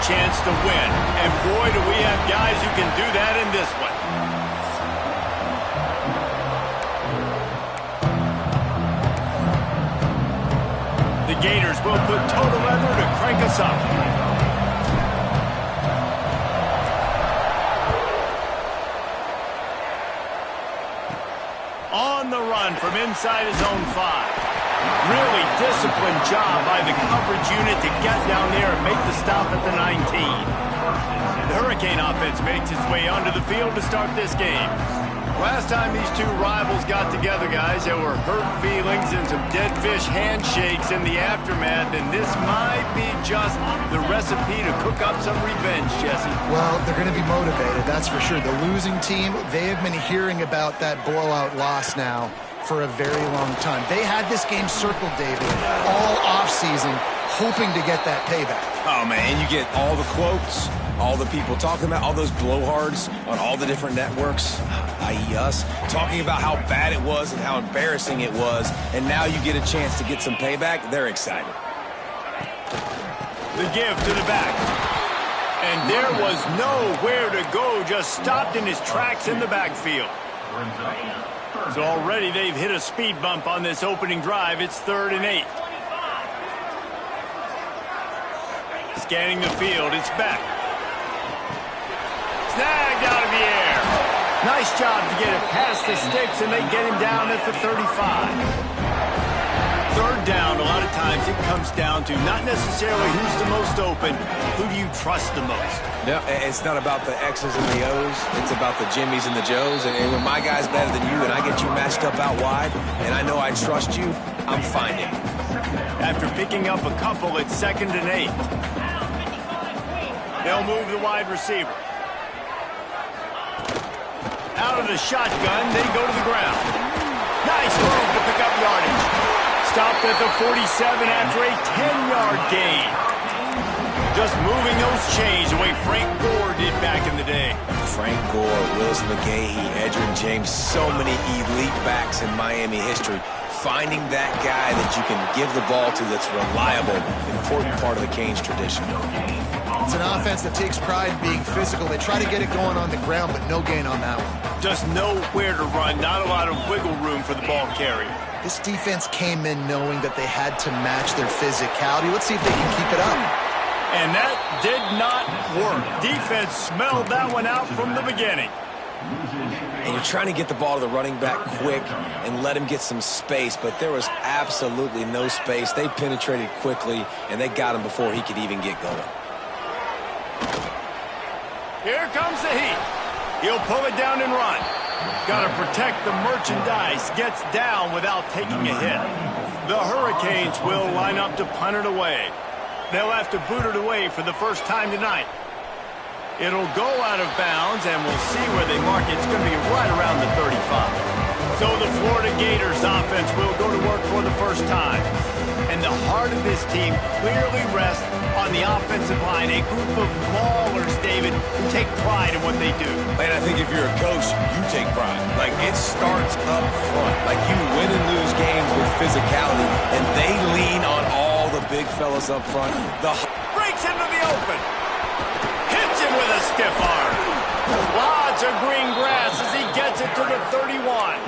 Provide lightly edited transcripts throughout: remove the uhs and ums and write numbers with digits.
chance to win. And boy, do we have guys who can do that in this one. The Gators will put total leather to crank us up. On the run from inside his own 5. Really disciplined job by the coverage unit to get down there and make the stop at the 19. The Hurricane offense makes its way onto the field to start this game. Last time these two rivals got together, guys, there were hurt feelings and some dead fish handshakes in the aftermath, and this might be just the recipe to cook up some revenge, Jesse. Well, they're going to be motivated, that's for sure. The losing team, they have been hearing about that blowout loss now for a very long time. They had this game circled, David, all offseason, hoping to get that payback. Oh, man, you get all the quotes, all the people talking about, all those blowhards on all the different networks, i.e. us, talking about how bad it was and how embarrassing it was, and now you get a chance to get some payback. They're excited. The give to the back. And there was nowhere to go, just stopped in his tracks in the backfield. So already they've hit a speed bump on this opening drive. It's 3rd and 8. Scanning the field, it's back. Snagged out of the air. Nice job to get it past the sticks, and they get him down at the 35. 3rd down, a lot of times it comes down to not necessarily who's the most open, who do you trust the most? No, it's not about the X's and the O's. It's about the Jimmys and the Joes. And when my guy's better than you and I get you matched up out wide, and I know I trust you, I'm finding. After picking up a couple, it's 2nd and 8. They'll move the wide receiver. Out of the shotgun, they go to the ground. Nice move to pick up yardage. Stopped at the 47 after a 10-yard gain. Just moving those chains the way Frank Gore did back in the day. Frank Gore, Willis McGahee, Edgerrin James, so many elite backs in Miami history. Finding that guy that you can give the ball to that's reliable, important part of the Canes tradition. It's an offense that takes pride in being physical. They try to get it going on the ground, but no gain on that one. Just nowhere to run, not a lot of wiggle room for the ball carrier. This defense came in knowing that they had to match their physicality. Let's see if they can keep it up. And that did not work. Defense smelled that one out from the beginning. And you're trying to get the ball to the running back quick and let him get some space, but there was absolutely no space. They penetrated quickly, and they got him before he could even get going. Here comes the heat. He'll pull it down and run. Got to protect the merchandise. Gets down without taking a hit. The Hurricanes will line up to punt it away. They'll have to boot it away for the first time tonight. It'll go out of bounds, and we'll see where they mark it. It's going to be right around the 35. So the Florida Gators offense will go to work for the first time. And the heart of this team clearly rests on the offensive line, a group of maulers, David, who take pride in what they do. And I think if you're a coach, you take pride. Like, it starts up front. Like, you win and lose games with physicality, and they lean on all the big fellas up front. Breaks into the open. Hits him with a stiff arm. Lots of green grass as he gets it to the 31.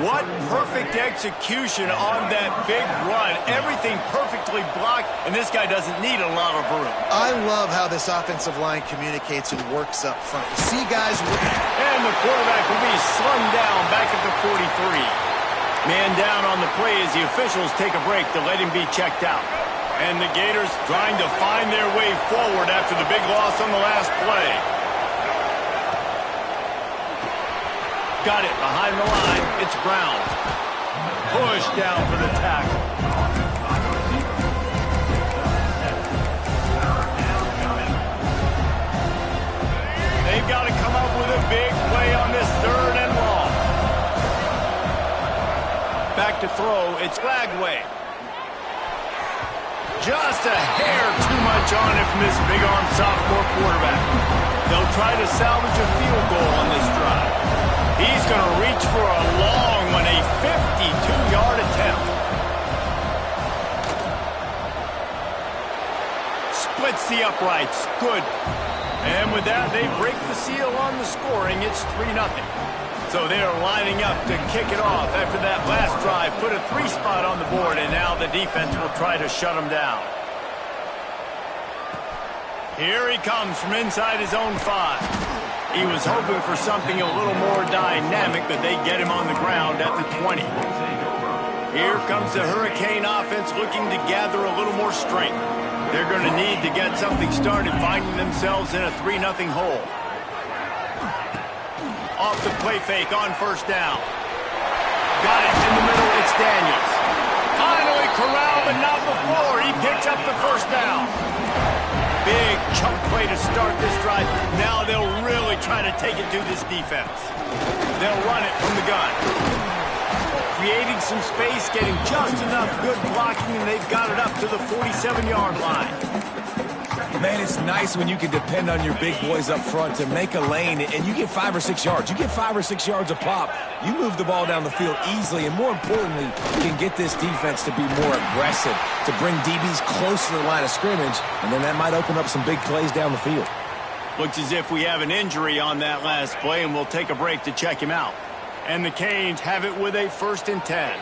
What perfect execution on that big run. Everything perfectly blocked, and this guy doesn't need a lot of room. I love how this offensive line communicates and works up front. You see guys... And the quarterback will be slung down back at the 43. Man down on the play as the officials take a break to let him be checked out. And the Gators trying to find their way forward after the big loss on the last play. Got it behind the line. It's Brown. Push down for the tackle. They've got to come up with a big play on this 3rd and long. Back to throw. It's Lagway. Just a hair too much on it from this big-arm sophomore quarterback. They'll try to salvage a field goal on this drive. He's going to reach for a long one, a 52-yard attempt. splits the uprights. Good. And with that, they break the seal on the scoring. It's 3-0. So they are lining up to kick it off after that last drive. Put a 3 spot on the board, and now the defense will try to shut them down. Here he comes from inside his own 5. He was hoping for something a little more dynamic, but they get him on the ground at the 20. Here comes the Hurricane offense looking to gather a little more strength. They're going to need to get something started, finding themselves in a 3-0 hole. Off the play fake on first down. Got it in the middle. It's Daniels. Finally corralled, but not before. He picks up the first down. Big chunk play to start this drive. Now they'll really try to take it to this defense. They'll run it from the gun. Creating some space, getting just enough good blocking, and they've got it up to the 47-yard line. Man, it's nice when you can depend on your big boys up front to make a lane, and you get 5 or 6 yards. You get 5 or 6 yards a pop. You move the ball down the field easily, and more importantly, you can get this defense to be more aggressive, to bring DBs close to the line of scrimmage, and then that might open up some big plays down the field. Looks as if we have an injury on that last play, and we'll take a break to check him out. And the Canes have it with a 1st and 10.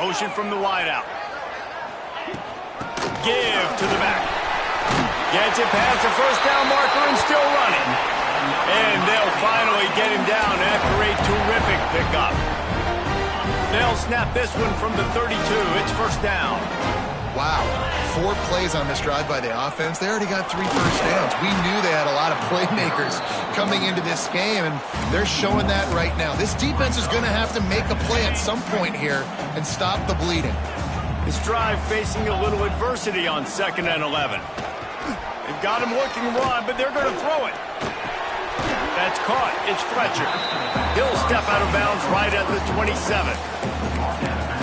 Motion from the wideout. Give to the back. Gets it past the first down marker and still running. And they'll finally get him down after a terrific pickup. They'll snap this one from the 32. It's first down. Wow, 4 plays on this drive by the offense. They already got 3 first downs. We knew they had a lot of playmakers coming into this game, and they're showing that right now. This defense is going to have to make a play at some point here and stop the bleeding. This drive facing a little adversity on 2nd and 11. They've got him looking run, but they're going to throw it. That's caught. It's Fletcher. He'll step out of bounds right at the 27.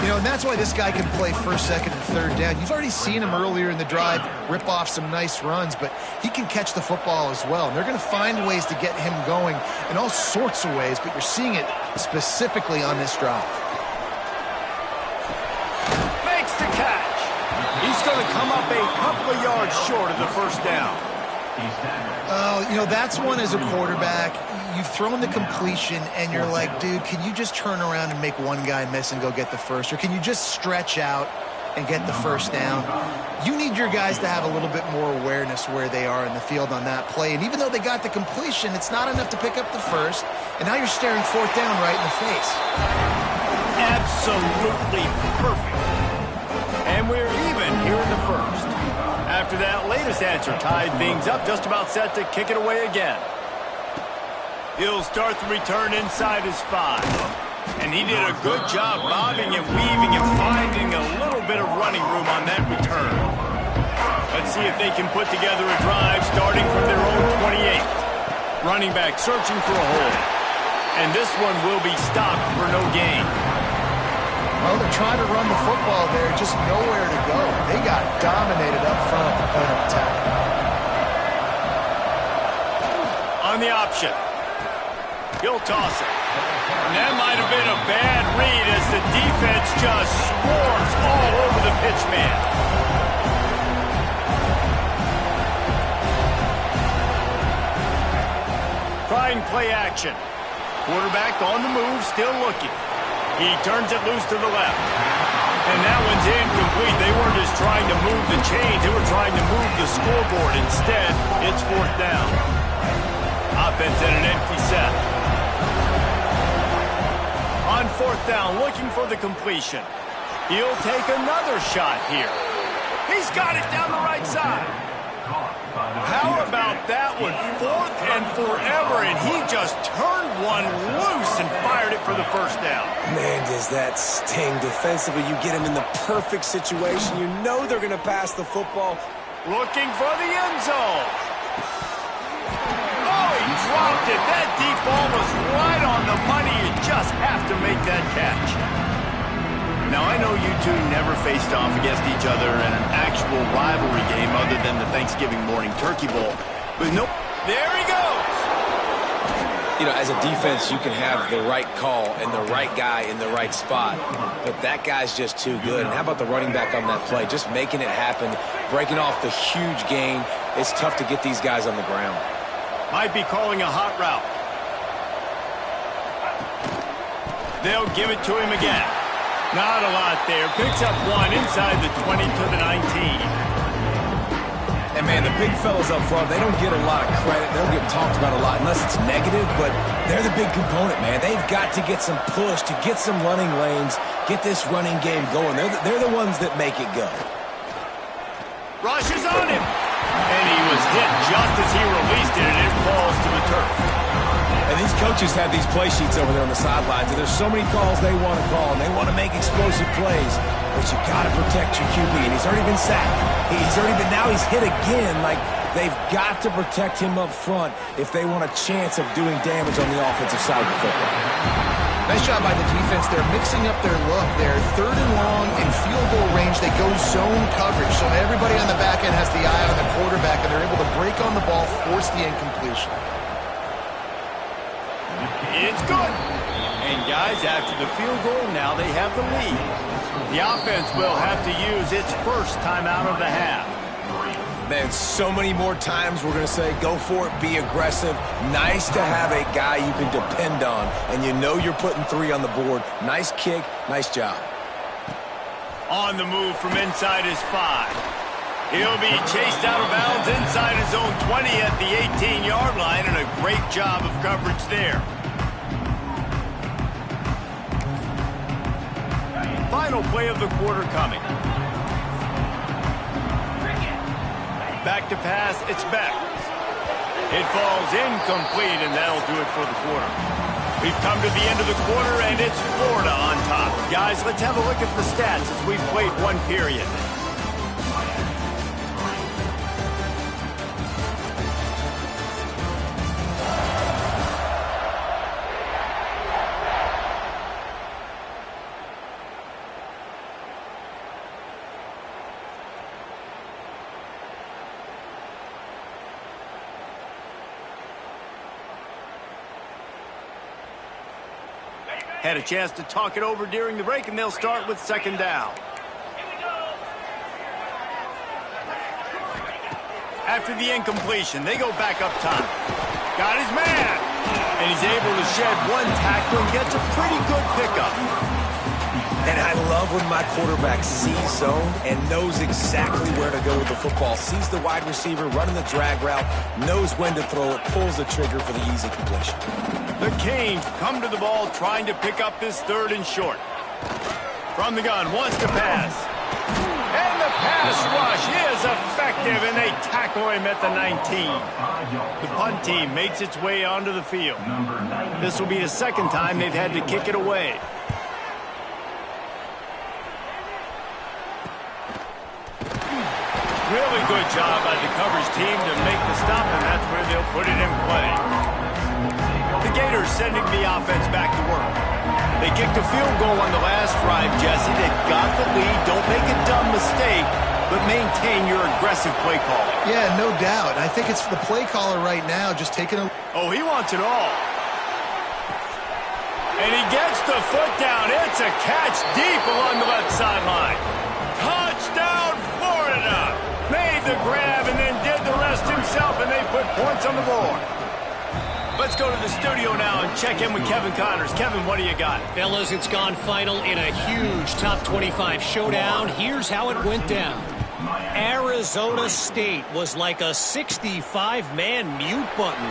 You know, and that's why this guy can play 1st, 2nd, and 3rd down. You've already seen him earlier in the drive rip off some nice runs, but he can catch the football as well. And they're going to find ways to get him going in all sorts of ways, but you're seeing it specifically on this drive. Makes the catch. He's going to come up a couple of yards short of the first down. Oh, you know, that's one as a quarterback. You've thrown the completion, and you're like, dude, can you just turn around and make one guy miss and go get the first? Or can you just stretch out and get the first down? You need your guys to have a little bit more awareness where they are in the field on that play. And even though they got the completion, it's not enough to pick up the first. And now you're staring 4th down right in the face. Absolutely perfect. And we're even here in the first. After that latest answer tied things up, just about set to kick it away again. He'll start the return inside his 5. And he did a good job bobbing and weaving and finding a little bit of running room on that return. Let's see if they can put together a drive starting from their own 28. Running back searching for a hole. And this one will be stopped for no gain. Well, they're trying to run the football there, just nowhere to go. They got dominated up front at the point of attack. On the option. He'll toss it. And that might have been a bad read as the defense just swarms all over the pitch man. Trying play action. Quarterback on the move, still looking. He turns it loose to the left. And that one's incomplete. They weren't just trying to move the chains. They were trying to move the scoreboard. Instead, it's 4th down. Offense at an empty set. On 4th down, looking for the completion. He'll take another shot here. He's got it down the right side. How about that one? 4th and forever, and he just turned one loose and fired it for the first down. Man, does that sting defensively. You get him in the perfect situation. You know they're going to pass the football. Looking for the end zone. Oh, he dropped it. That deep ball was right on the money. You just have to make that catch. Now, I know you two never faced off against each other in an actual rivalry game other than the Thanksgiving morning turkey bowl. But nope, there he goes. You know, as a defense, you can have the right call and the right guy in the right spot, but that guy's just too good. And how about the running back on that play? Just making it happen, breaking off the huge gain. It's tough to get these guys on the ground. Might be calling a hot route. They'll give it to him again. Not a lot there. Picks up one inside the 20 to the 19. And, man, the big fellas up front, they don't get a lot of credit. They don't get talked about a lot unless it's negative, but they're the big component, man. They've got to get some push, to get some running lanes, get this running game going. They're the ones that make it go. Rushes on him. And he was hit just as he released it, and it falls to the turf. And these coaches have these play sheets over there on the sidelines, and there's so many calls they want to call, and they want to make explosive plays, but you got to protect your QB, and he's already been sacked. Now he's hit again. Like, they've got to protect him up front if they want a chance of doing damage on the offensive side of the football. Nice job by the defense. They're mixing up their look. They're 3rd and long in field goal range. They go zone coverage, so everybody on the back end has the eye on the quarterback, and they're able to break on the ball, force the incompletion. It's good. And, guys, after the field goal, now they have the lead. The offense will have to use its first timeout of the half. Man, so many more times we're going to say, go for it, be aggressive. Nice to have a guy you can depend on, and you know you're putting 3 on the board. Nice kick, nice job. On the move from inside his 5. He'll be chased out of bounds inside his own 20 at the 18-yard line, and a great job of coverage there. Final play of the quarter coming. Back to pass, it's Beck. It falls incomplete, and that'll do it for the quarter. We've come to the end of the quarter, and it's Florida on top. Guys, let's have a look at the stats as we've played one period. Had a chance to talk it over during the break, and they'll start with 2nd down. After the incompletion, they go back up top. Got his man. And he's able to shed one tackle and gets a pretty good pickup. And I love when my quarterback sees zone and knows exactly where to go with the football. Sees the wide receiver running the drag route, knows when to throw it, pulls the trigger for the easy completion. The Canes come to the ball trying to pick up this 3rd and short. From the gun, wants to pass. And the pass rush is effective, and they tackle him at the 19. The punt team makes its way onto the field. This will be the 2nd time they've had to kick it away. Really good job by the coverage team to make the stop, and that's where they'll put it in play. The Gators sending the offense back to work. They kicked a field goal on the last drive, Jesse. They've got the lead. Don't make a dumb mistake, but maintain your aggressive play call. Yeah, no doubt. I think it's the play caller right now just taking a... Oh, he wants it all. And he gets the foot down. It's a catch deep along the left sideline. Touchdown, Florida! Made the grab and then did the rest himself, and they put points on the board. Let's go to the studio now and check in with Kevin Connors. Kevin, what do you got? Fellas, it's gone final in a huge top 25 showdown. Here's how it went down. Arizona State was like a 65-man mute button.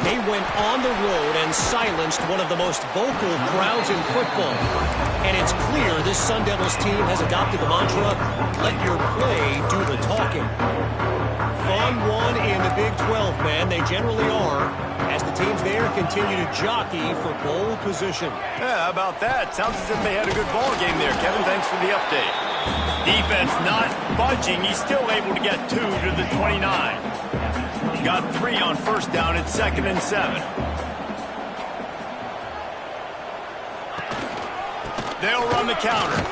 They went on the road and silenced one of the most vocal crowds in football. And it's clear this Sun Devils team has adopted the mantra, let your play do the talking. Fun one in the Big 12, man. They generally are, as the teams there continue to jockey for bowl position. Yeah, how about that? Sounds as if they had a good ball game there. Kevin, thanks for the update. Defense not budging. He's still able to get 2 to the 29. Got 3 on 1st down. It's 2nd and 7. They'll run the counter.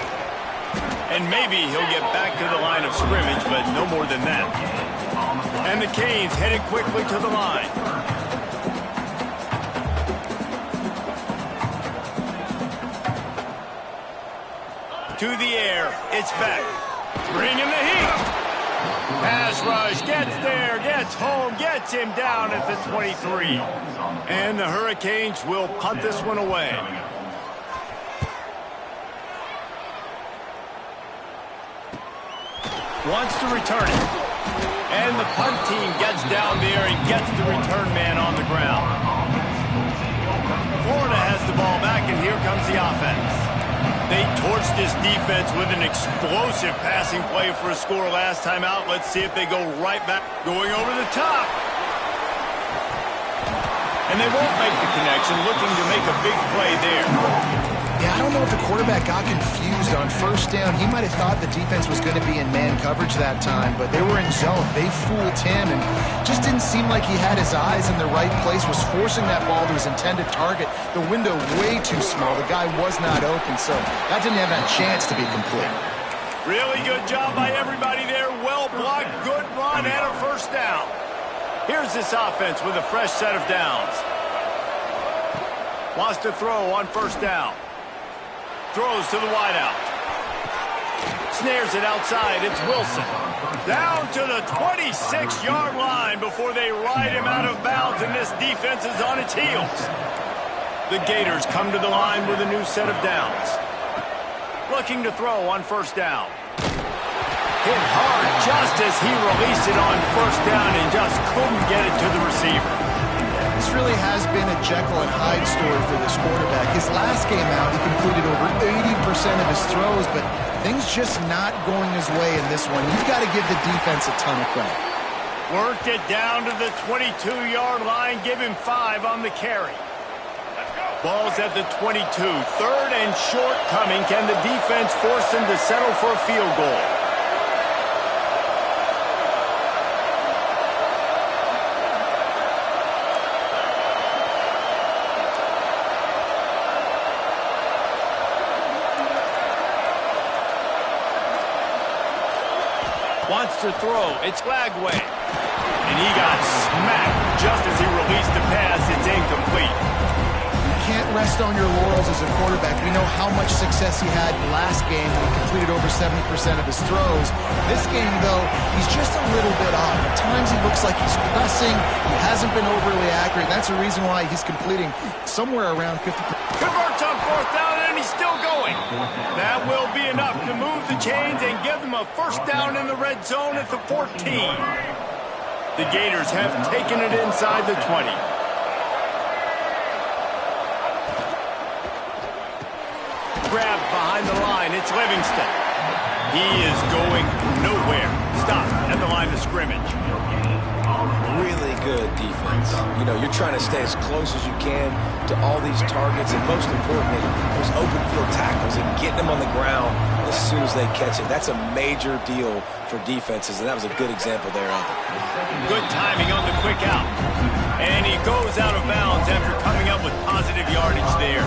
And maybe he'll get back to the line of scrimmage, but no more than that. And the Canes headed quickly to the line. to the air. It's back. Bringing the heat. Pass rush. Gets there. Gets home. Gets him down at the 23. And the Hurricanes will punt this one away. Wants to return it. And the punt team gets down there and gets the return man on the ground. Florida has the ball back, and here comes the offense. They torched this defense with an explosive passing play for a score last time out. Let's see if they go right back. Going over the top. And they won't make the connection, looking to make a big play there. Yeah, I don't know if the quarterback got confused on first down. He might have thought the defense was going to be in man coverage that time, but they were in zone. They fooled him and just didn't seem like he had his eyes in the right place, was forcing that ball to his intended target. The window way too small. The guy was not open, so that didn't have that chance to be complete. Really good job by everybody there. Well blocked, good run, and a first down. Here's this offense with a fresh set of downs. Wants to throw on first down. Throws to the wideout. Snares it outside. It's Wilson. Down to the 26-yard line before they ride him out of bounds, and this defense is on its heels. The Gators come to the line with a new set of downs. Looking to throw on first down. Hit hard just as he released it on first down and just couldn't get it to the receiver. This really has been a Jekyll and Hyde story for this quarterback. His last game out, he completed over 80% of his throws, but things just not going his way in this one. You've got to give the defense a ton of credit. Worked it down to the 22-yard line. Give him 5 on the carry. Ball's at the 22. Third and short coming. Can the defense force him to settle for a field goal? Wants to throw. It's Lagway. And he got smacked just as he released the pass. It's incomplete. You can't rest on your laurels as a quarterback. We know how much success he had last game. He completed over 70% of his throws. This game, though, he's just a little bit off. At times he looks like he's pressing. He hasn't been overly accurate. That's the reason why he's completing somewhere around 50%. Converts on fourth down, and he's still going. That will be enough to move the chains and give them a first down in the red zone at the 14. The Gators have taken it inside the 20. Grabbed behind the line. It's Livingston. He is going nowhere. Stopped at the line of scrimmage. Really good defense. You know, you're trying to stay as close as you can to all these targets, and most importantly, those open field tackles and getting them on the ground as soon as they catch it. That's a major deal for defenses, and that was a good example there of it. Good timing on the quick out. And he goes out of bounds after coming up with positive yardage there.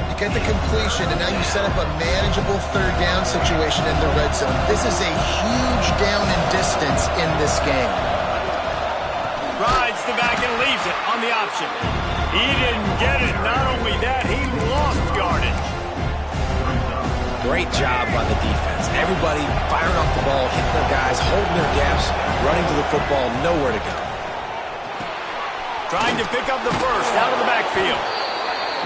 You get the completion, and now you set up a manageable third down situation in the red zone. This is a huge down in distance in this game. Rides the back and leaves it on the option. He didn't get it. Not only that, he lost yardage. Great job by the defense. Everybody firing off the ball, hitting their guys, holding their gaps, running to the football, nowhere to go. Trying to pick up the first out of the backfield.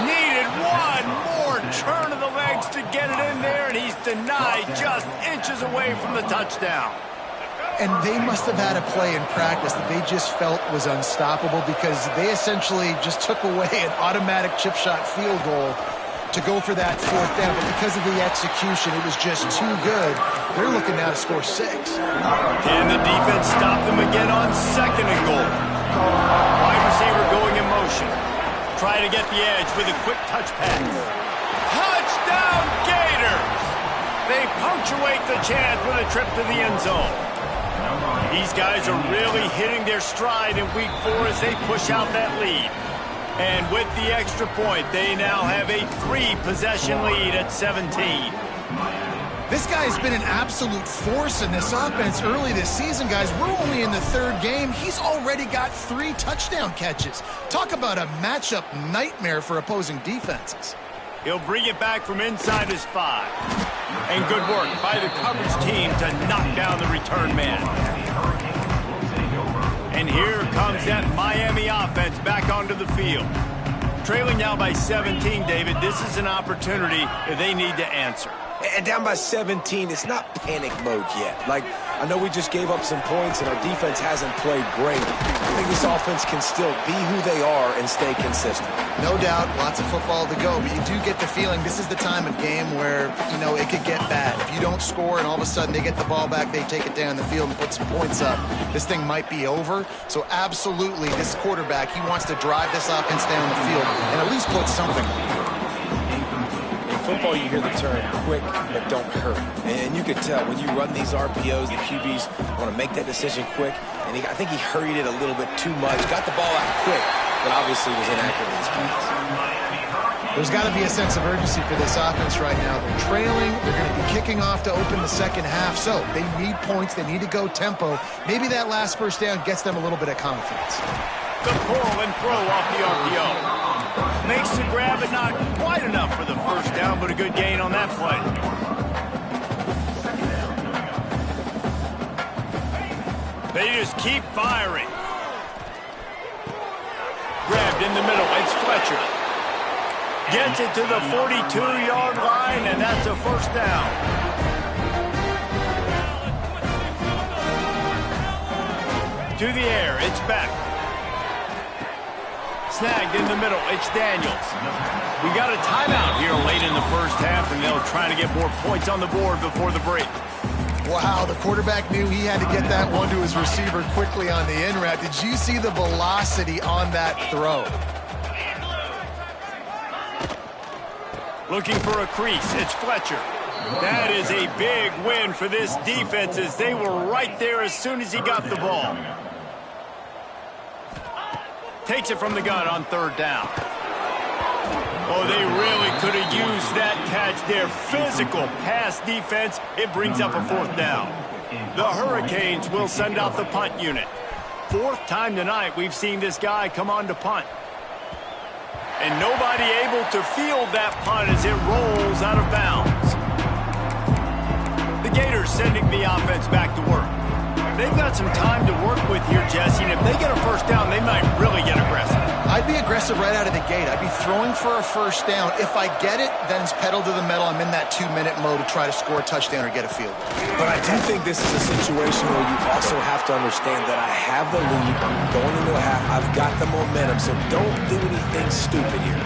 Needed one more turn of the legs to get it in there, and he's denied just inches away from the touchdown. And they must have had a play in practice that they just felt was unstoppable because they essentially just took away an automatic chip shot field goal to go for that fourth down. But because of the execution, it was just too good. They're looking now to score 6. Can the defense stop them again on second and goal? Wide receiver going in motion. Try to get the edge with a quick touch pass. Touchdown Gators! They punctuate the chance with a trip to the end zone. These guys are really hitting their stride in week 4 as they push out that lead. And with the extra point, they now have a 3-possession lead at 17. This guy's been an absolute force in this offense early this season, guys. We're only in the 3rd game. He's already got 3 touchdown catches. Talk about a matchup nightmare for opposing defenses. He'll bring it back from inside his 5. And good work by the coverage team to knock down the return man. And here comes that Miami offense back onto the field. Trailing now by 17, David. This is an opportunity that they need to answer. And down by 17, it's not panic mode yet. Like, I know we just gave up some points and our defense hasn't played great. I think this offense can still be who they are and stay consistent. No doubt, lots of football to go, but you do get the feeling this is the time of game where, you know, it could get bad. If you don't score and all of a sudden they get the ball back, they take it down the field and put some points up, this thing might be over. So absolutely, this quarterback, he wants to drive this offense down the field and at least put something on. Football, you hear the term quick but don't hurt. And you could tell when you run these RPOs, the QBs want to make that decision quick. And I think he hurried it a little bit too much. Got the ball out quick, but obviously was inaccurate in his pass. There's got to be a sense of urgency for this offense right now. They're trailing. They're going to be kicking off to open the second half. So they need points. They need to go tempo. Maybe that last first down gets them a little bit of confidence. The pull and throw off the RPO. Makes the grab, but not quite enough for the first down, but a good gain on that play. They just keep firing. Grabbed in the middle. It's Fletcher. Gets it to the 42-yard line, and that's a first down. To the air. It's Beck. Snagged in the middle. It's Daniels. We got a timeout here late in the first half, and they'll try to get more points on the board before the break. Wow, the quarterback knew he had to get that one to his receiver quickly on the in route. Did you see the velocity on that throw? Looking for a crease. It's Fletcher. That is a big win for this defense as they were right there as soon as he got the ball. Takes it from the gun on third down. Oh, they really could have used that catch there. Physical pass defense. It brings up a fourth down. The Hurricanes will send out the punt unit. Fourth time tonight we've seen this guy come on to punt. And nobody able to field that punt as it rolls out of bounds. The Gators sending the offense back to work. They've got some time to work with here, Jesse, and if they get a first down, they might really get aggressive. I'd be aggressive right out of the gate. I'd be throwing for a first down. If I get it, then it's pedal to the metal. I'm in that 2-minute mode to try to score a touchdown or get a field goal. But I do think this is a situation where you also have to understand that I have the lead going into the half. I've got the momentum, so don't do anything stupid here.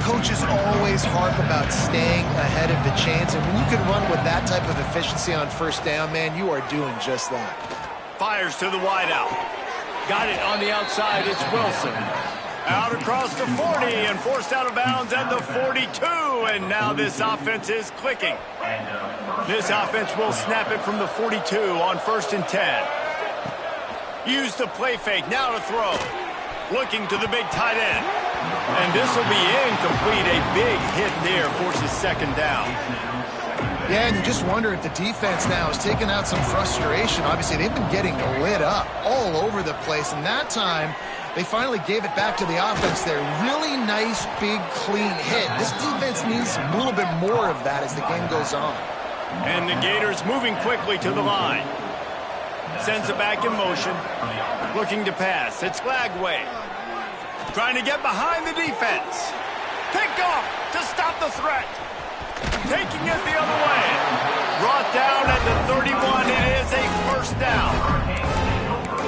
Coaches always harp about staying ahead of the chains, and when you can run with that type of efficiency on first down, man, you are doing just that. Fires to the wideout. Got it on the outside. It's Wilson. Out across the 40 and forced out of bounds at the 42, and now this offense is clicking. This offense will snap it from the 42 on 1st and 10. Use the play fake. Now to throw. Looking to the big tight end. And this will be incomplete. A big hit there forces second down. Yeah, and you just wonder if the defense now has taken out some frustration. Obviously, they've been getting lit up all over the place. And that time, they finally gave it back to the offense there. Really nice, big, clean hit. This defense needs a little bit more of that as the game goes on. And the Gators moving quickly to the line. Sends it back in motion. Looking to pass. It's Lagway. Trying to get behind the defense. Picked off to stop the threat. Taking it the other way. Brought down at the 31. It is a first down.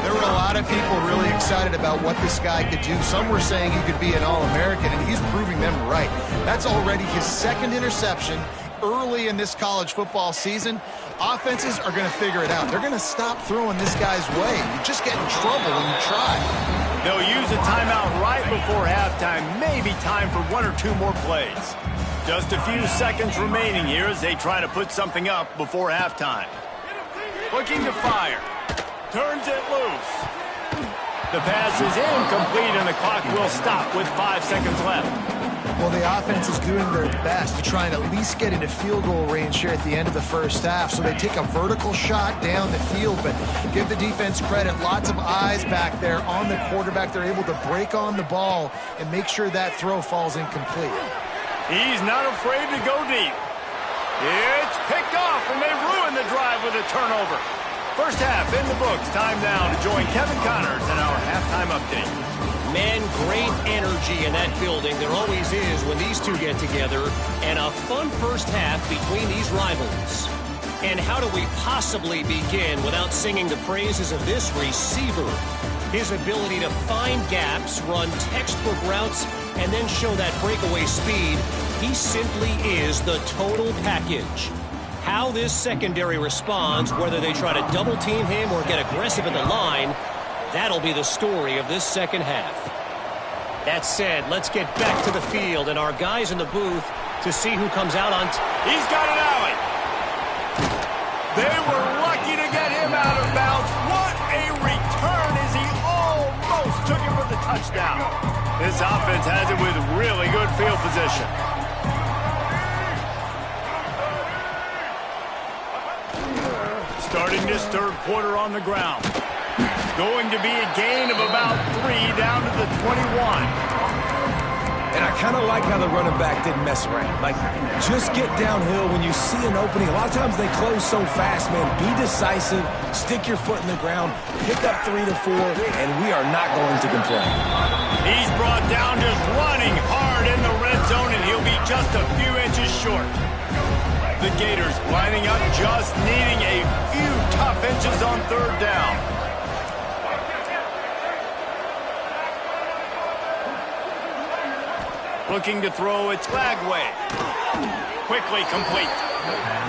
There were a lot of people really excited about what this guy could do. Some were saying he could be an All-American, and he's proving them right. That's already his second interception early in this college football season. Offenses are going to figure it out. They're going to stop throwing this guy's way. You just get in trouble when you try. They'll use a timeout right before halftime. Maybe time for one or two more plays. Just a few seconds remaining here as they try to put something up before halftime. Looking to fire. Turns it loose. The pass is incomplete and the clock will stop with 5 seconds left. Well, the offense is doing their best to try and at least get into field goal range here at the end of the first half. So they take a vertical shot down the field, but give the defense credit. Lots of eyes back there on the quarterback. They're able to break on the ball and make sure that throw falls incomplete. He's not afraid to go deep. It's picked off, and they ruin the drive with a turnover. First half in the books. Time now to join Kevin Connors in our halftime update. Man, great energy in that building. There always is when these two get together. And a fun first half between these rivals. And how do we possibly begin without singing the praises of this receiver? His ability to find gaps, run textbook routes, and then show that breakaway speed. He simply is the total package. How this secondary responds, whether they try to double-team him or get aggressive at the line, that'll be the story of this second half. That said, let's get back to the field and our guys in the booth to see who comes out on He's got it, Allen. They were lucky to get him out of bounds. What a return as he almost took it for the touchdown. This offense has it with really good field position. Starting this third quarter on the ground. Going to be a gain of about 3 down to the 21. And I kind of like how the running back didn't mess around. Like, just get downhill when you see an opening. A lot of times they close so fast, man. Be decisive, stick your foot in the ground, pick up 3 to 4, and we are not going to complain. He's brought down just running hard in the red zone, and he'll be just a few inches short. The Gators lining up, just needing a few tough inches on third down. Looking to throw, it's Lagway. Quickly complete.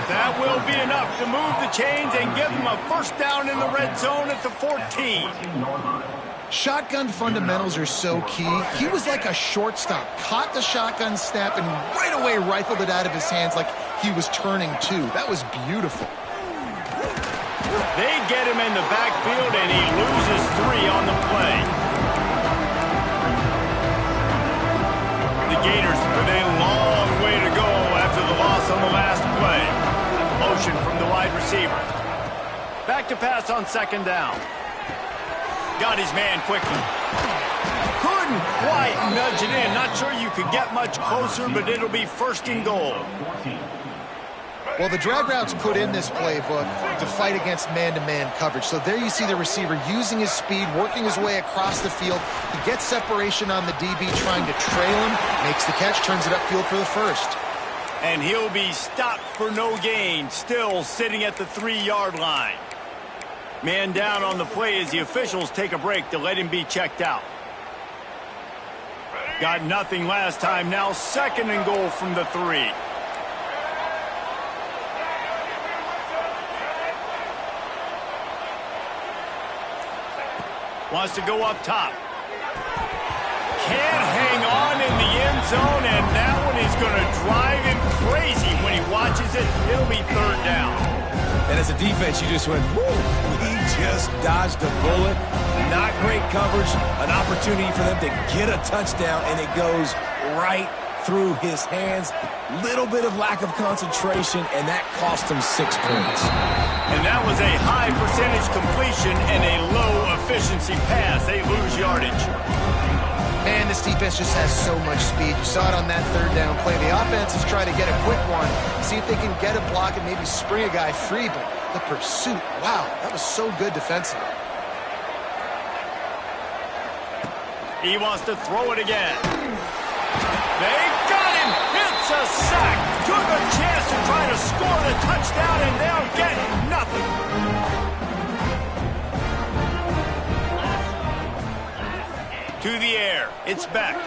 That will be enough to move the chains and give them a first down in the red zone at the 14. Shotgun fundamentals are so key. He was like a shortstop. Caught the shotgun snap and right away rifled it out of his hands like he was turning two. That was beautiful. They get him in the backfield, and he loses 3 on the play. The Gators with a long way to go after the loss on the last play. Motion from the wide receiver. Back to pass on second down. Got his man quickly. Couldn't quite nudge it in. Not sure you could get much closer, but it'll be first and goal. Well, the drag routes put in this playbook to fight against man-to-man coverage. So there you see the receiver using his speed, working his way across the field. He gets separation on the DB, trying to trail him, makes the catch, turns it upfield for the first. And he'll be stopped for no gain, still sitting at the 3-yard line. Man down on the play as the officials take a break to let him be checked out. Got nothing last time, now second and goal from the 3. Wants to go up top. Can't hang on in the end zone, and that one is going to drive him crazy when he watches it. It'll be third down. And as a defense, you just went, whoo, he just dodged a bullet. Not great coverage, an opportunity for them to get a touchdown, and it goes right through his hands. Little bit of lack of concentration, and that cost him 6 points. And that was a high percentage completion and a low efficiency pass. They lose yardage. Man, this defense just has so much speed. You saw it on that third down play. The offense is trying to get a quick one, see if they can get a block and maybe spring a guy free, but the pursuit, wow, that was so good defensively. He wants to throw it again. They got him. It's a sack. Took a chance to try to score the touchdown, and they'll get nothing. To the air. It's Beck.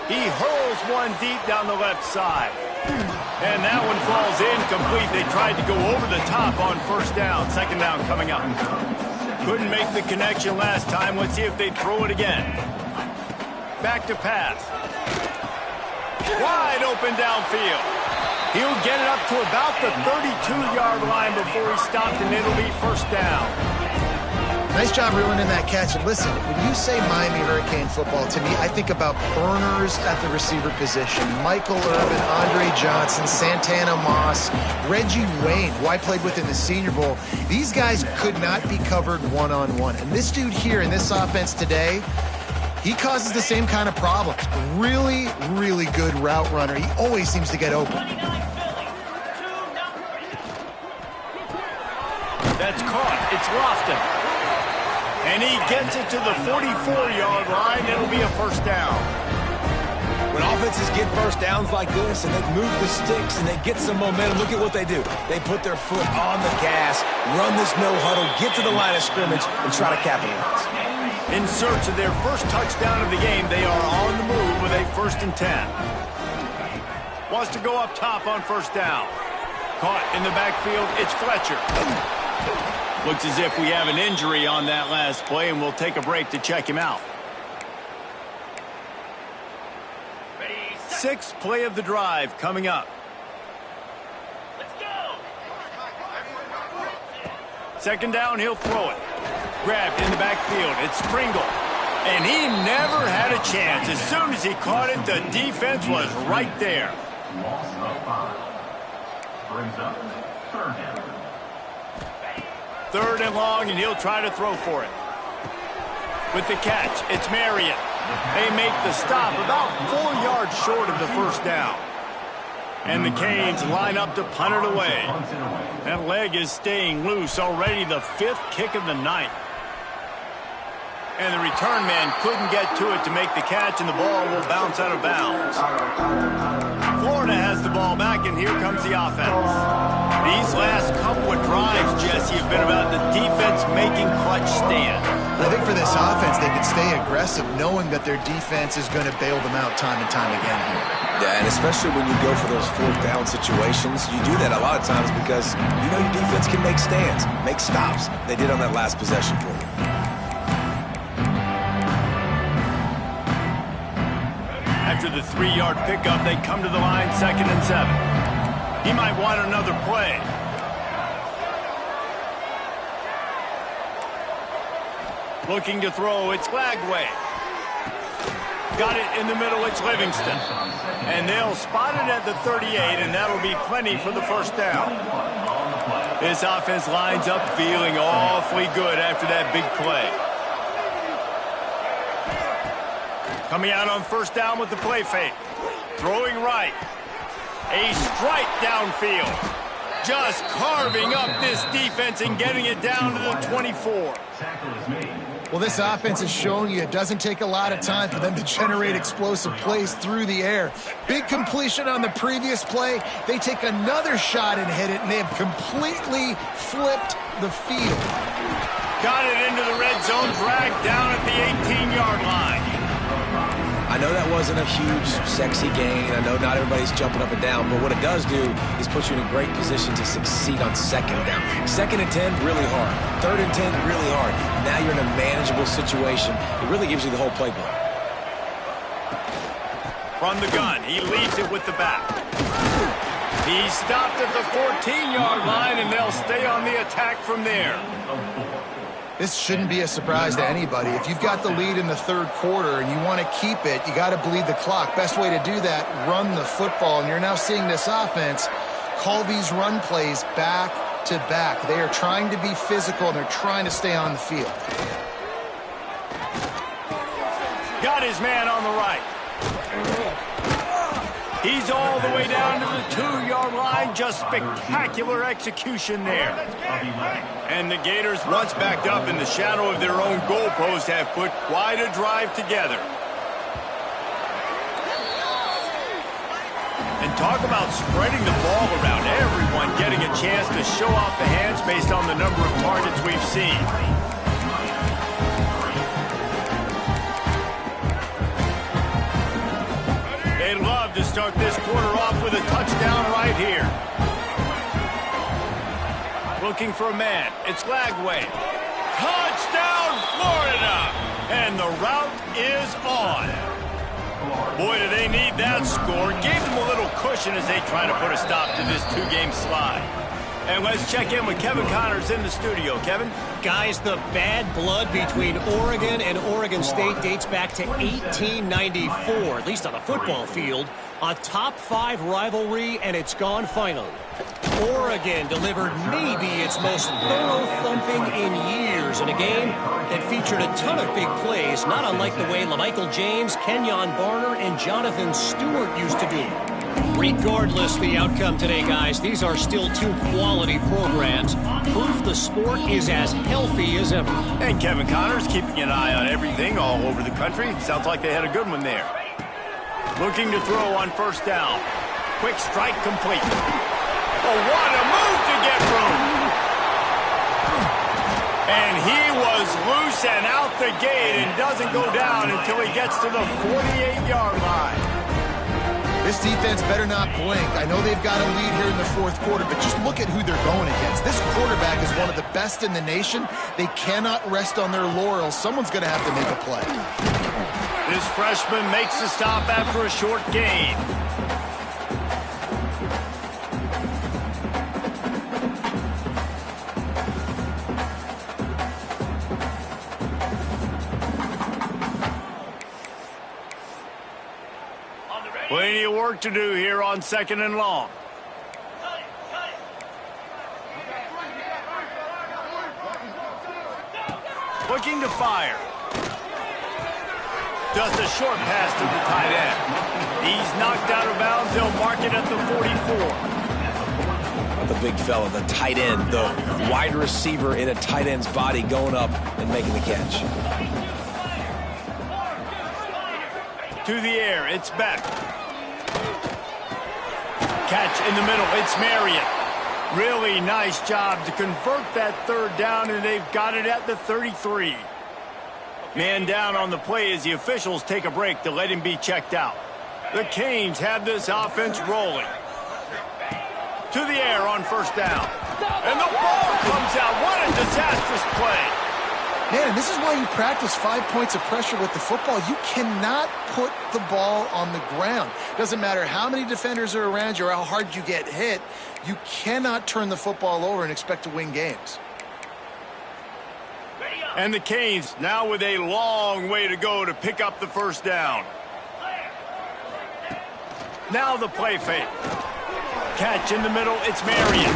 He hurls one deep down the left side. And that one falls incomplete. They tried to go over the top on first down. Second down coming up. Couldn't make the connection last time. Let's see if they throw it again. Back to pass. Wide open downfield. He'll get it up to about the 32-yard line before he stopped, and it'll be first down. Nice job reeling in that catch. And listen, when you say Miami Hurricane football, to me, I think about burners at the receiver position. Michael Irvin, Andre Johnson, Santana Moss, Reggie Wayne, who I played with in the Senior Bowl. These guys could not be covered one-on-one. And this dude here in this offense today, he causes the same kind of problems. Really, really good route runner. He always seems to get open. It's Lofton. And he gets it to the 44-yard line. It'll be a first down. When offenses get first downs like this and they move the sticks and they get some momentum, look at what they do. They put their foot on the gas, run this no huddle, get to the line of scrimmage, and try to capitalize. In search of their first touchdown of the game, they are on the move with a 1st and 10. Wants to go up top on first down. Caught in the backfield, it's Fletcher. Looks as if we have an injury on that last play, and we'll take a break to check him out. 6th play of the drive coming up. Let's go. 2nd down, he'll throw it. Grabbed in the backfield, it's Pringle. And he never had a chance. As soon as he caught it, the defense was right there. Loss of 5. Brings up 3rd down. 3rd and long, and he'll try to throw for it. With the catch, it's Marion. They make the stop about 4 yards short of the first down. And the Canes line up to punt it away. That leg is staying loose, already the 5th kick of the night. And the return man couldn't get to it to make the catch, and the ball will bounce out of bounds. Florida has the ball back, and here comes the offense. These last couple of drives, Jesse, have been about the defense making clutch stand. I think for this offense, they can stay aggressive knowing that their defense is going to bail them out time and time again here. Yeah, and especially when you go for those 4th down situations, you do that a lot of times because you know your defense can make stands, make stops. They did on that last possession for you. After the 3-yard pickup, they come to the line, 2nd and 7. He might want another play. Looking to throw, it's Lagway. Got it in the middle, it's Livingston. And they'll spot it at the 38, and that'll be plenty for the first down. This offense lines up feeling awfully good after that big play. Coming out on first down with the play fake. Throwing right. A strike downfield. Just carving up this defense and getting it down to the 24. Well, this offense is showing you it doesn't take a lot of time for them to generate explosive plays through the air. Big completion on the previous play. They take another shot and hit it, and they have completely flipped the field. Got it into the red zone, dragged down at the 18-yard line. I know that wasn't a huge, sexy gain. I know not everybody's jumping up and down, but what it does do is put you in a great position to succeed on 2nd down. 2nd and 10, really hard. 3rd and 10, really hard. Now you're in a manageable situation. It really gives you the whole playbook. From the gun, he leaves it with the back. He stopped at the 14-yard line, and they'll stay on the attack from there. This shouldn't be a surprise to anybody. If you've got the lead in the 3rd quarter and you want to keep it, you got to bleed the clock. Best way to do that, run the football. And you're now seeing this offense call these run plays back to back. They are trying to be physical, and they're trying to stay on the field. Got his man on the right. He's all the way down to the 2-yard line. Just spectacular execution there. And the Gators, once backed up in the shadow of their own goalpost, have put quite a drive together. And talk about spreading the ball around. Everyone getting a chance to show off the hands based on the number of targets we've seen. They'd love to start this quarter off with a touchdown right here. Looking for a man. It's Lagway. Touchdown, Florida! And the route is on. Boy, do they need that score. Gave them a little cushion as they try to put a stop to this 2-game slide. And let's check in with Kevin Connors in the studio. Kevin? Guys, the bad blood between Oregon and Oregon State dates back to 1894, at least on the football field. A top-5 rivalry, and it's gone finally. Oregon delivered maybe its most thorough thumping in years in a game that featured a ton of big plays, not unlike the way LaMichael James, Kenyon Barner, and Jonathan Stewart used to do. Regardless the outcome today, guys, these are still two quality programs. Proof the sport is as healthy as ever. And Kevin Connors keeping an eye on everything all over the country. Sounds like they had a good one there. Looking to throw on first down. Quick strike complete. Oh, what a move to get room. And he was loose and out the gate and doesn't go down until he gets to the 48-yard line. This defense better not blink. I know they've got a lead here in the fourth quarter, but just look at who they're going against. This quarterback is one of the best in the nation. They cannot rest on their laurels. Someone's going to have to make a play. This freshman makes the stop after a short gain. Plenty of work to do here on 2nd and long. Looking to fire. Just a short pass to the tight end. He's knocked out of bounds. He'll mark it at the 44. The big fella, the tight end, the wide receiver in a tight end's body going up and making the catch. To the air, it's Beck. Catch in the middle, it's Marion. Really nice job to convert that third down, and they've got it at the 33. Man down on the play as the officials take a break to let him be checked out. The Canes have this offense rolling. To the air on first down. And the ball comes out. What a disastrous play. Man, this is why you practice 5 points of pressure with the football. You cannot put the ball on the ground. Doesn't matter how many defenders are around you or how hard you get hit. You cannot turn the football over and expect to win games. And the Canes now with a long way to go to pick up the first down. Now the play fake. Catch in the middle, it's Marion.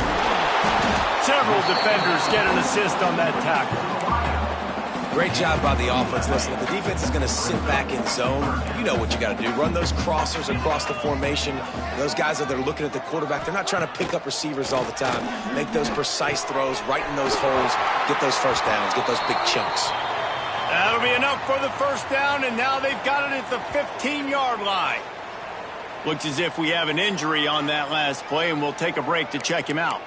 Several defenders get an assist on that tackle. Great job by the offense. Listen, if the defense is going to sit back in zone, you know what you got to do. Run those crossers across the formation. Those guys that are looking at the quarterback, they're not trying to pick up receivers all the time. Make those precise throws, right in those holes, get those first downs, get those big chunks. That'll be enough for the first down, and now they've got it at the 15-yard line. Looks as if we have an injury on that last play, and we'll take a break to check him out.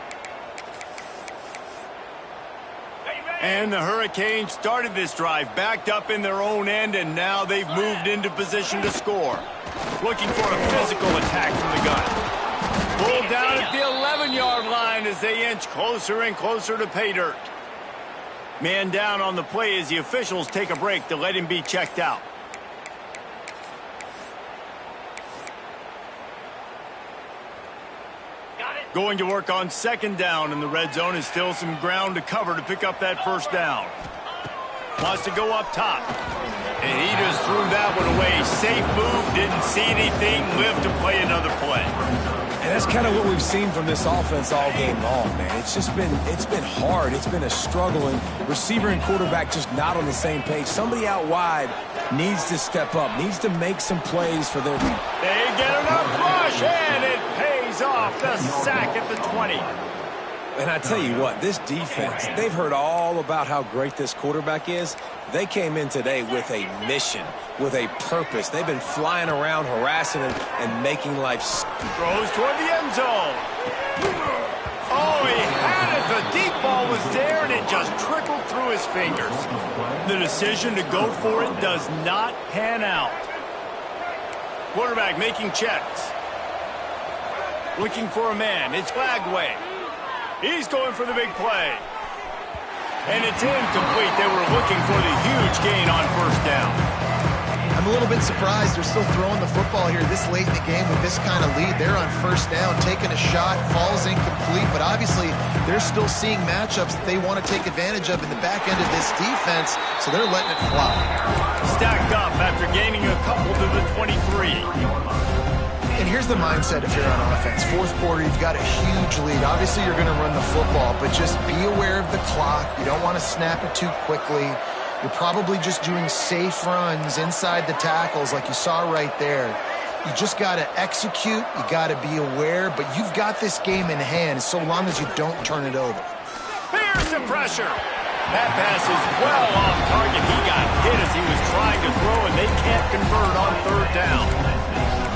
And the Hurricanes started this drive backed up in their own end, and now they've moved into position to score. Looking for a physical attack from the gun. Pulled down at the 11-yard line as they inch closer and closer to pay dirt. Man down on the play as the officials take a break to let him be checked out. Going to work on second down in the red zone, and still some ground to cover to pick up that first down. Wants to go up top. And he just threw that one away. Safe move, didn't see anything, lived to play another play. And that's kind of what we've seen from this offense all game long, man. It's been hard. It's been a struggle, and receiver and quarterback just not on the same page. Somebody out wide needs to step up, needs to make some plays for their team. They get enough rush, and it pays off the sack at the 20. And I tell you what, this defense, they've heard all about how great this quarterback is. They came in today with a mission, with a purpose. They've been flying around, harassing him, and making life. Throws toward the end zone. Oh, he had it. The deep ball was there, and it just trickled through his fingers. The decision to go for it does not pan out. Quarterback making checks. Looking for a man. It's Lagway. He's going for the big play. And it's incomplete. They were looking for the huge gain on first down. I'm a little bit surprised they're still throwing the football here this late in the game with this kind of lead. They're on first down, taking a shot, falls incomplete, but obviously they're still seeing matchups that they want to take advantage of in the back end of this defense, so they're letting it fly. Stacked up after gaining a couple to the 23. And here's the mindset if you're on offense. Fourth quarter, you've got a huge lead. Obviously, you're going to run the football, but just be aware of the clock. You don't want to snap it too quickly. You're probably just doing safe runs inside the tackles like you saw right there. You just got to execute. You got to be aware, but you've got this game in hand so long as you don't turn it over. Here's the pressure. That pass is well off target. He got hit as he was trying to throw, and they can't convert on third down.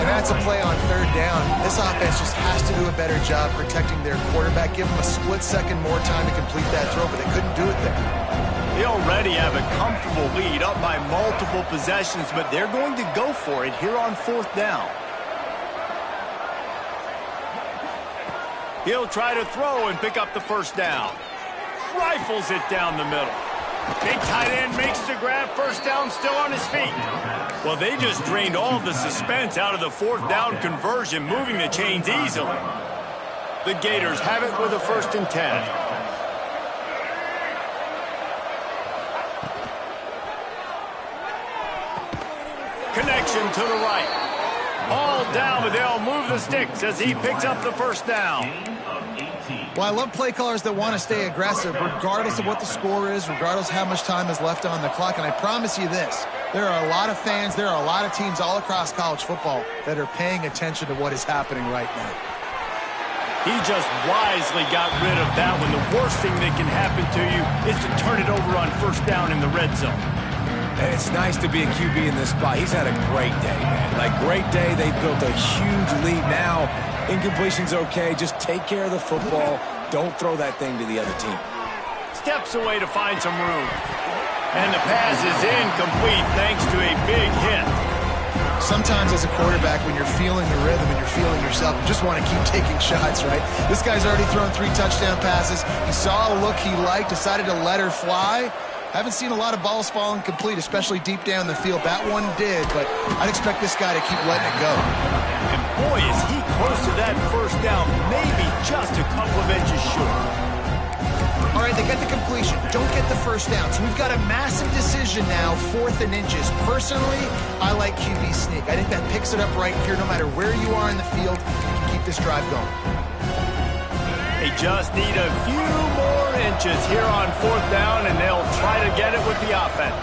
And that's a play on third down. This offense just has to do a better job protecting their quarterback. Give them a split second more time to complete that throw, but they couldn't do it there. They already have a comfortable lead, up by multiple possessions, but they're going to go for it here on fourth down. He'll try to throw and pick up the first down. Rifles it down the middle. Big tight end makes the grab. First down, still on his feet. Well, they just drained all of the suspense out of the fourth down conversion, moving the chains easily. The Gators have it with a 1st and 10. Connection to the right. All down, but they'll move the sticks as he picks up the first down. Well, I love play callers that want to stay aggressive regardless of what the score is, regardless of how much time is left on the clock. And I promise you this, there are a lot of fans, there are a lot of teams all across college football that are paying attention to what is happening right now. He just wisely got rid of that one. The worst thing that can happen to you is to turn it over on first down in the red zone. And it's nice to be a QB in this spot. He's had a great day, man. Like, great day. They built a huge lead. Now, incompletion's okay. Just take care of the football. Don't throw that thing to the other team. Steps away to find some room. And the pass is incomplete thanks to a big hit. Sometimes as a quarterback, when you're feeling the rhythm and you're feeling yourself, you just want to keep taking shots, right? This guy's already thrown 3 touchdown passes. He saw a look he liked, decided to let her fly. Haven't seen a lot of balls falling complete, especially deep down the field. That one did, but I'd expect this guy to keep letting it go. And boy, is he close to that first down, maybe just a couple of inches short. All right, they get the completion. Don't get the first down. So we've got a massive decision now, 4th and inches. Personally, I like QB sneak. I think that picks it up right here. No matter where you are in the field, you can keep this drive going. They just need a few more inches here on fourth down, and they'll try to get it with the offense.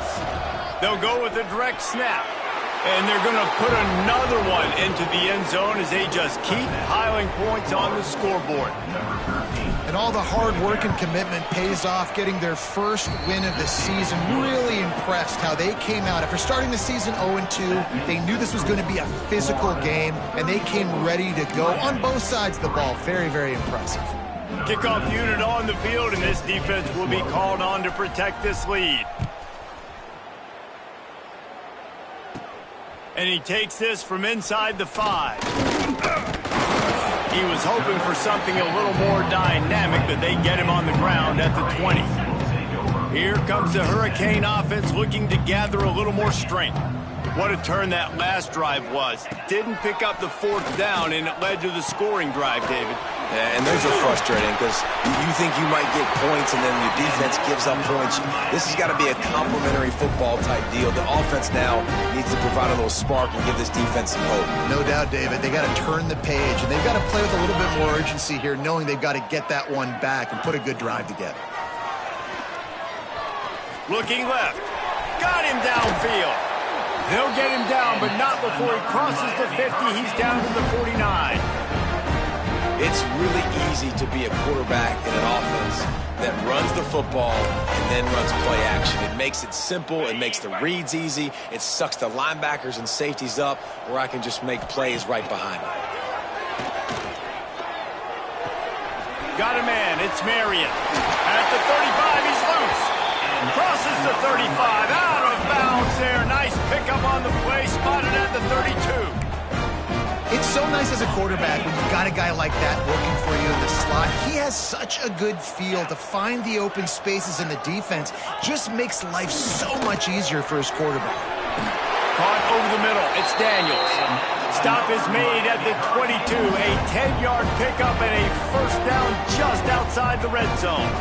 They'll go with a direct snap, and they're going to put another one into the end zone as they just keep piling points on the scoreboard. And all the hard work and commitment pays off, getting their first win of the season. Really impressed how they came out. After starting the season 0-2, they knew this was going to be a physical game, and they came ready to go on both sides of the ball. Very, very impressive. Kickoff unit on the field, and this defense will be called on to protect this lead. And he takes this from inside the 5. He was hoping for something a little more dynamic, but they get him on the ground at the 20. Here comes the Hurricane offense looking to gather a little more strength. What a turn that last drive was. Didn't pick up the fourth down, and it led to the scoring drive, David. Yeah, and those are frustrating because you think you might get points and then your defense gives up points. This has got to be a complementary football type deal. The offense now needs to provide a little spark and give this defense some hope. No doubt, David. They got to turn the page, and they've got to play with a little bit more urgency here, knowing they've got to get that one back and put a good drive together. Looking left. Got him downfield. They'll get him down, but not before he crosses the 50. He's down to the 49. It's really easy to be a quarterback in an offense that runs the football and then runs play action. It makes it simple. It makes the reads easy. It sucks the linebackers and safeties up where I can just make plays right behind them. Got a man. It's Marion. At the 35, he's loose. Crosses the 35. Out of bounds there. Nice pickup on the play. Spotted at the 32. It's so nice as a quarterback when you've got a guy like that working for you in the slot. He has such a good feel to find the open spaces in the defense. Just makes life so much easier for his quarterback. Caught over the middle. It's Daniels. Stop is made at the 22. A 10-yard pickup and a first down just outside the red zone.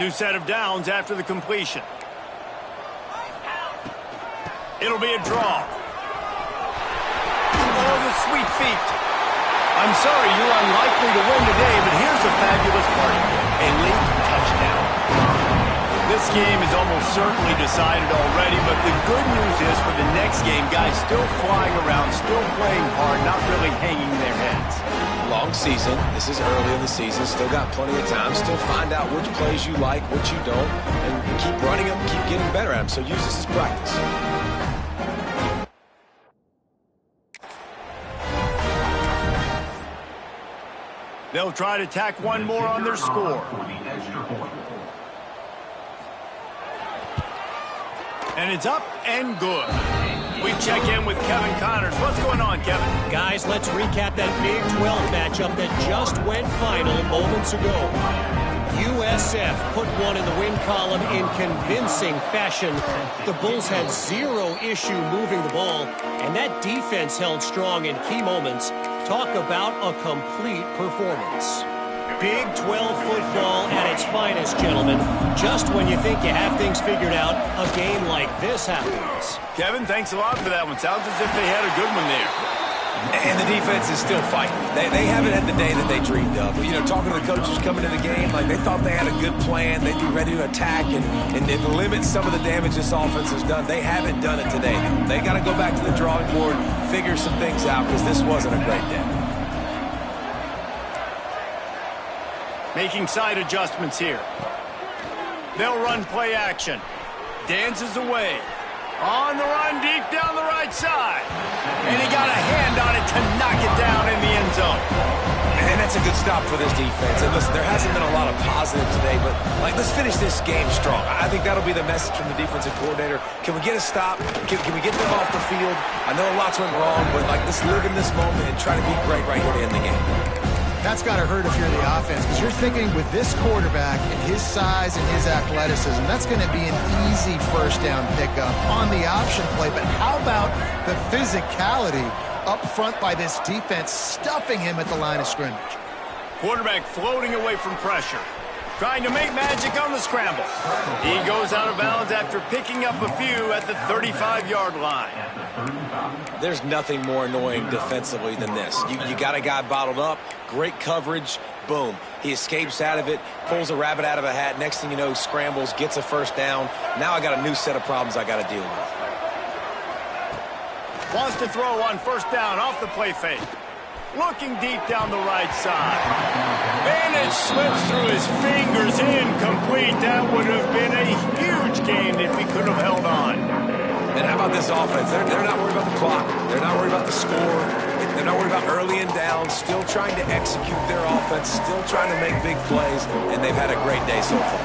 New set of downs after the completion. It'll be a draw. Oh, the sweet feet. I'm sorry, you're unlikely to win today, but here's a fabulous party. A late touchdown. This game is almost certainly decided already, but the good news is for the next game, guys still flying around, still playing hard, not really hanging their heads. Long season. This is early in the season. Still got plenty of time. Still find out which plays you like, which you don't, and keep running them, keep getting better at them. So use this as practice. They'll try to tack one more on their score. And it's up and good. We check in with Kevin Connors. What's going on, Kevin? Guys, let's recap that Big 12 matchup that just went final moments ago. USF put one in the win column in convincing fashion. The Bulls had zero issue moving the ball, and that defense held strong in key moments. Talk about a complete performance. Big 12 football at its finest, gentlemen. Just when you think you have things figured out, a game like this happens. Kevin, thanks a lot for that one. Sounds as if they had a good one there. And the defense is still fighting. They haven't had the day that they dreamed of. You know, talking to the coaches coming into the game, like they thought they had a good plan. They'd be ready to attack and limit some of the damage this offense has done. They haven't done it today, though. They got to go back to the drawing board, figure some things out, because this wasn't a great day. Making side adjustments here. They'll run play action. Dances away. On the run, deep down the right side. And he got a hand on it to knock it down in the end zone. And that's a good stop for this defense. And listen, there hasn't been a lot of positive today, but let's finish this game strong. I think that'll be the message from the defensive coordinator. Can we get a stop? Can we get them off the field? I know lots went wrong, but let's live in this moment and try to be great right here to end the game. That's got to hurt if you're the offense, because you're thinking with this quarterback and his size and his athleticism, that's going to be an easy first down pickup on the option play. But how about the physicality up front by this defense, stuffing him at the line of scrimmage? Quarterback floating away from pressure. Trying to make magic on the scramble. He goes out of bounds after picking up a few at the 35-yard line. There's nothing more annoying defensively than this. You got a guy bottled up, great coverage, boom. He escapes out of it, pulls a rabbit out of a hat. Next thing you know, scrambles, gets a first down. Now I got a new set of problems I got to deal with. Wants to throw on first down off the play fake. Looking deep down the right side. And it slips through his fingers, incomplete. That would have been a huge gain if he could have held on. And how about this offense? They're not worried about the clock. They're not worried about the score. They're not worried about early and down. Still trying to execute their offense. Still trying to make big plays. And they've had a great day so far.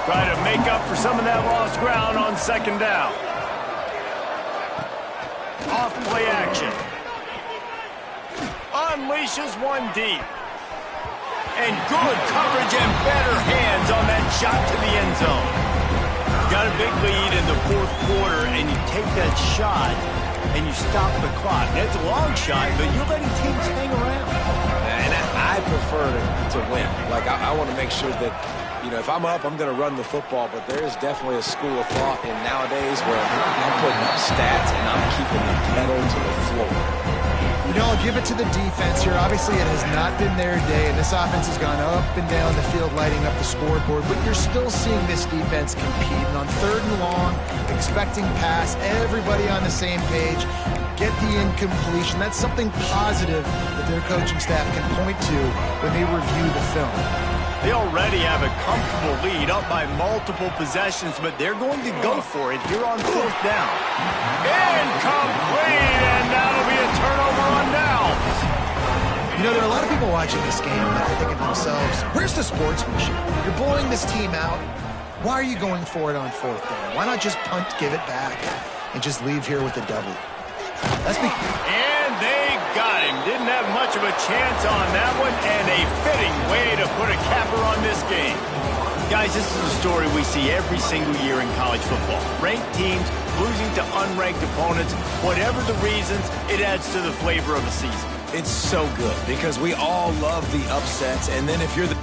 Try to make up for some of that lost ground on second down. Off play action. Unleashes one deep. And good coverage and better hands on that shot to the end zone. Got a big lead in the fourth quarter, and you take that shot, and you stop the clock. That's a long shot, but you're letting teams hang around. And I prefer to win. I want to make sure that, if I'm up, I'm going to run the football, but there is definitely a school of thought in nowadays where I'm putting up stats and I'm keeping the pedal to the floor. I'll give it to the defense here. Obviously, it has not been their day, and this offense has gone up and down the field, lighting up the scoreboard, but you're still seeing this defense compete. And on third and long, expecting pass, everybody on the same page, get the incompletion. That's something positive that their coaching staff can point to when they review the film. They already have a comfortable lead, up by multiple possessions, but they're going to go for it here on fourth down. Incomplete, and that'll be a turnover on downs. There are a lot of people watching this game that are thinking to themselves, where's the sportsmanship? You're blowing this team out. Why are you going for it on fourth down? Why not just punt, give it back, and just leave here with a W? And they got him. Didn't have much of a chance on that one, and a fitting way to put a capper on this game. Guys, this is a story we see every single year in college football. Ranked teams losing to unranked opponents. Whatever the reasons, it adds to the flavor of a season. It's so good because we all love the upsets, and then if you're the